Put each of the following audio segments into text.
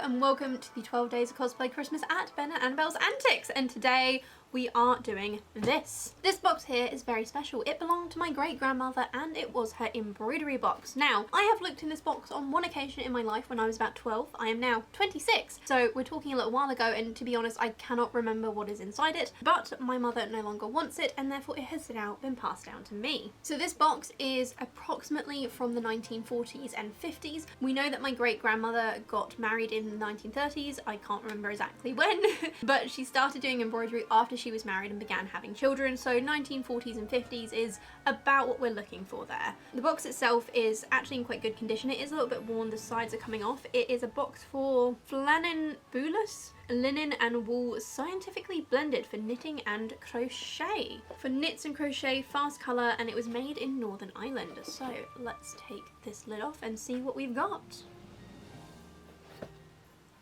and welcome to the 12 Days of Cosplay Christmas at Ben and Annabelle's Antics, and today we are doing this. This box here is very special. It belonged to my great-grandmother and it was her embroidery box. Now, I have looked in this box on one occasion in my life when I was about 12. I am now 26, so we're talking a little while ago, and to be honest, I cannot remember what is inside it, but my mother no longer wants it and therefore it has now been passed down to me. So this box is approximately from the 1940s and 50s. We know that my great-grandmother got married in the 1930s. I can't remember exactly when, but she started doing embroidery after she was married and began having children, so 1940s and 50s is about what we're looking for there. The box itself is actually in quite good condition. It is a little bit worn, the sides are coming off. It is a box for flanenbulus, linen and wool scientifically blended for knitting and crochet. For knits and crochet, fast colour, and it was made in Northern Ireland. So let's take this lid off and see what we've got.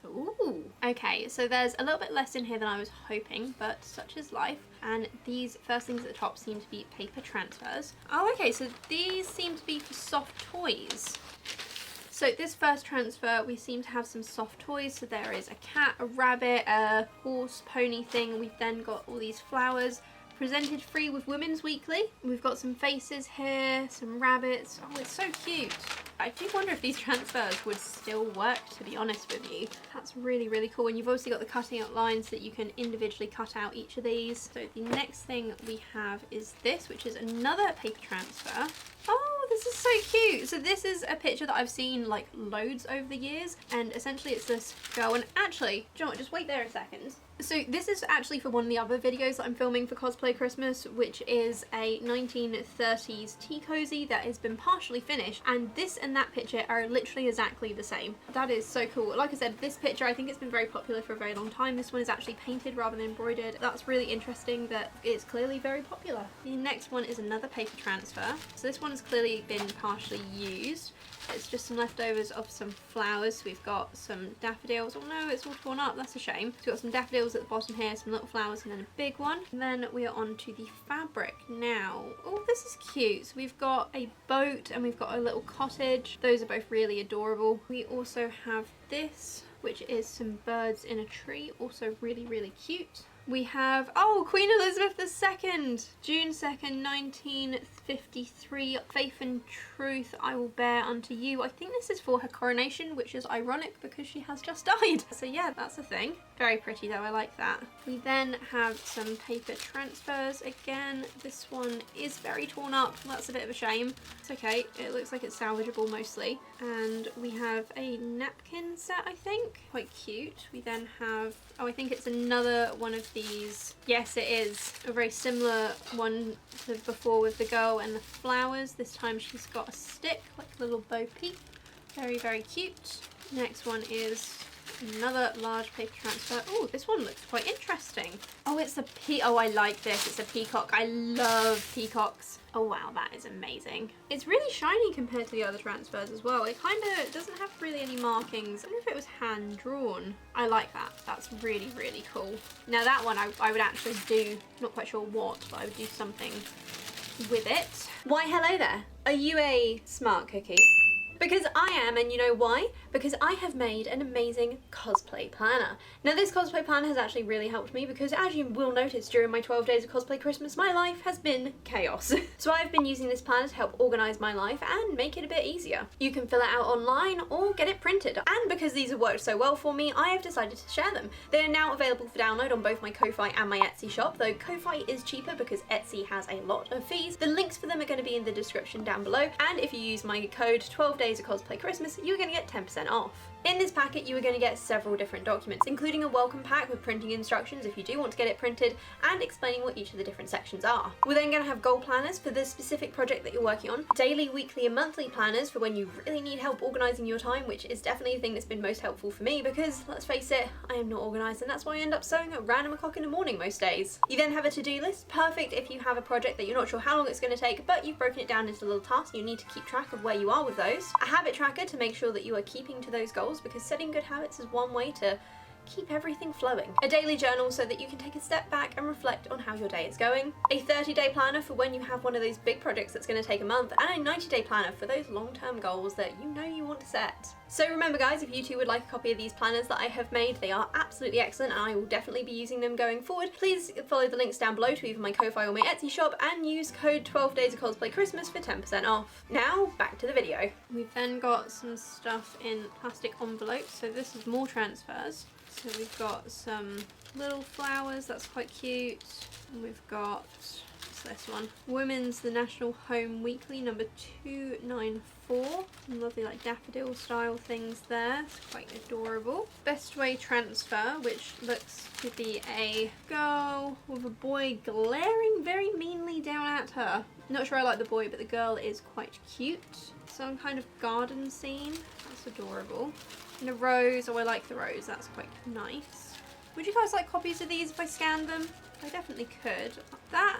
Ooh. Okay, so there's a little bit less in here than I was hoping, but such is life. And these first things at the top seem to be paper transfers. Oh, okay, so these seem to be for soft toys. So this first transfer, we seem to have some soft toys. So there is a cat, a rabbit, a horse, pony thing. We've then got all these flowers presented free with Women's Weekly. We've got some faces here, some rabbits. Oh, it's so cute. I do wonder if these transfers would still work, to be honest with you. That's really, really cool. And you've obviously got the cutting out lines so that you can individually cut out each of these. So the next thing we have is this, which is another paper transfer. Oh, this is so cute. So this is a picture that I've seen like loads over the years, and essentially it's this girl, and actually, do you know what, just wait there a second. So this is actually for one of the other videos that I'm filming for Cosplay Christmas, which is a 1930s tea cozy that has been partially finished, and this and that picture are literally exactly the same. That is so cool. Like I said, this picture, I think it's been very popular for a very long time. This one is actually painted rather than embroidered. That's really interesting that it's clearly very popular. The next one is another paper transfer. So this one's clearly been partially used. It's just some leftovers of some flowers. So we've got some daffodils. Oh no, it's all torn up. That's a shame. So we've got some daffodils at the bottom here, some little flowers, and then a big one. And then we are on to the fabric now. Oh, this is cute. So we've got a boat and we've got a little cottage. Those are both really adorable. We also have this, which is some birds in a tree. Also really, really cute. We have, oh, Queen Elizabeth II, June 2nd, 1953, Faith and Truth I will bear unto you. I think this is for her coronation, which is ironic because she has just died. So yeah, that's a thing. Very pretty though, I like that. We then have some paper transfers again. This one is very torn up. That's a bit of a shame. It's okay, it looks like it's salvageable mostly. And we have a napkin set, I think. Quite cute. We then have, oh, I think it's another one of these. Yes, it is a very similar one to before with the girl and the flowers. This time she's got a stick, like a little bo peep. Very, very cute. Next one is another large paper transfer. Oh, this one looks quite interesting. Oh, it's a oh, I like this. It's a peacock. I love peacocks. Oh wow, that is amazing. It's really shiny compared to the other transfers as well. It kind of doesn't have really any markings. I wonder if it was hand drawn. I like that. That's really, really cool. Now that one I would actually do, not quite sure what, but I would do something with it. Why hello there. Are you a smart cookie? Because I am, and you know why? Because I have made an amazing cosplay planner. Now this cosplay planner has actually really helped me because, as you will notice during my 12 days of cosplay Christmas, my life has been chaos. So I've been using this planner to help organise my life and make it a bit easier. You can fill it out online or get it printed. And because these have worked so well for me, I have decided to share them. They are now available for download on both my Ko-Fi and my Etsy shop, though Ko-Fi is cheaper because Etsy has a lot of fees. The links for them are going to be in the description down below, and if you use my code 12 days of cosplay Christmas, you're going to get 10% off. In this packet you are going to get several different documents, including a welcome pack with printing instructions if you do want to get it printed, and explaining what each of the different sections are. We're then going to have goal planners for the specific project that you're working on, daily, weekly and monthly planners for when you really need help organising your time, which is definitely the thing that's been most helpful for me because, let's face it, I am not organised, and that's why I end up sewing at random o'clock in the morning most days. You then have a to-do list, perfect if you have a project that you're not sure how long it's going to take, but you've broken it down into little tasks. You need to keep track of where you are with those. A habit tracker to make sure that you are keeping to those goals, because setting good habits is one way to keep everything flowing. A daily journal so that you can take a step back and reflect on how your day is going. A 30-day planner for when you have one of those big projects that's going to take a month, and a 90-day planner for those long-term goals that you know you want to set. So remember guys, if you too would like a copy of these planners that I have made, they are absolutely excellent and I will definitely be using them going forward. Please follow the links down below to either my Ko-Fi or my Etsy shop and use code 12 days of cosplay Christmas for 10% off. Now back to the video. We've then got some stuff in plastic envelopes, so this is more transfers. So we've got some little flowers, that's quite cute, and we've got this one, Women's The National Home Weekly number 294. Some lovely like daffodil style things there, it's quite adorable. Best Way Transfer, which looks to be a girl with a boy glaring very meanly down at her. Not sure I like the boy, but the girl is quite cute. Some kind of garden scene, that's adorable. And a rose, oh I like the rose, that's quite nice. Would you guys like copies of these if I scanned them? I definitely could. That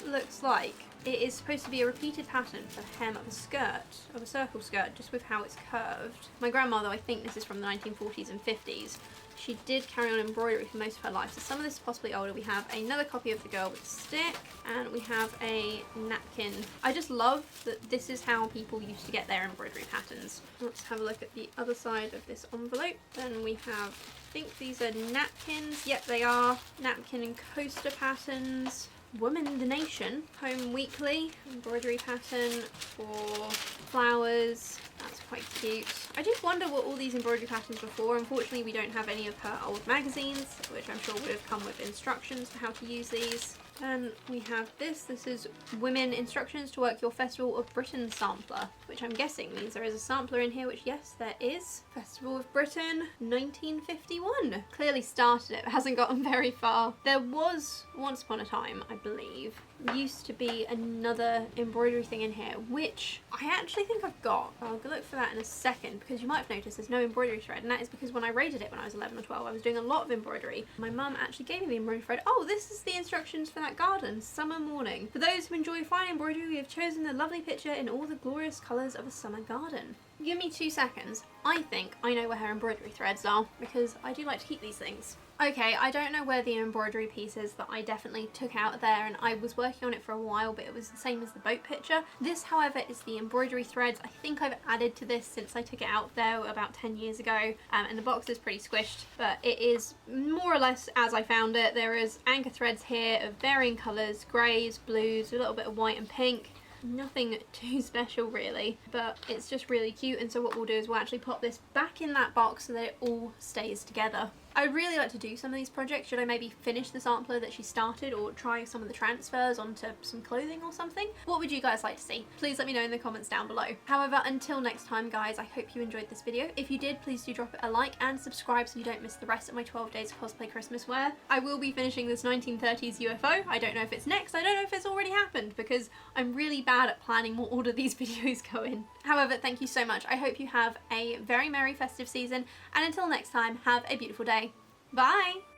looks like it is supposed to be a repeated pattern for the hem of a skirt, of a circle skirt, just with how it's curved. My grandmother, I think this is from the 1940s and 50s, she did carry on embroidery for most of her life, so some of this is possibly older. We have another copy of the girl with the stick, and we have a napkin. I just love that this is how people used to get their embroidery patterns. Let's have a look at the other side of this envelope. Then we have, I think these are napkins. Yep, they are. Napkin and coaster patterns. Woman The Nation Home Weekly embroidery pattern for flowers. That's quite cute. I did wonder what all these embroidery patterns were for. Unfortunately, we don't have any of her old magazines, which I'm sure would have come with instructions for how to use these. Then we have this. This is Women Instructions to Work Your Festival of Britain sampler, which I'm guessing means there is a sampler in here, which yes, there is. Festival of Britain, 1951. Clearly started it, but hasn't gotten very far. There was, once upon a time, I believe, used to be another embroidery thing in here, which I actually think I've got. I'll go look for that in a second, because you might have noticed there's no embroidery thread, and that is because when I raided it when I was 11 or 12, I was doing a lot of embroidery. My mum actually gave me the embroidery thread. Oh, this is the instructions for that garden, summer morning. For those who enjoy fine embroidery, we have chosen the lovely picture in all the glorious colours of a summer garden. Give me 2 seconds. I think I know where her embroidery threads are, because I do like to keep these things. Okay, I don't know where the embroidery piece is that I definitely took out there, and I was working on it for a while, but it was the same as the boat picture. This, however, is the embroidery threads. I think I've added to this since I took it out there about 10 years ago, and the box is pretty squished, but it is more or less as I found it. There is anchor threads here of varying colours, greys, blues, a little bit of white and pink. Nothing too special really, but it's just really cute, and so what we'll do is we'll actually pop this back in that box so that it all stays together. I'd really like to do some of these projects. Should I maybe finish the sampler that she started, or try some of the transfers onto some clothing or something? What would you guys like to see? Please let me know in the comments down below. However, until next time guys, I hope you enjoyed this video. If you did, please do drop it a like and subscribe so you don't miss the rest of my 12 days of cosplay Christmas wear. I will be finishing this 1930s UFO. I don't know if it's next, I don't know if it's already happened, because I'm really bad at planning what order these videos go in. However, thank you so much. I hope you have a very merry festive season, and until next time, have a beautiful day. Bye!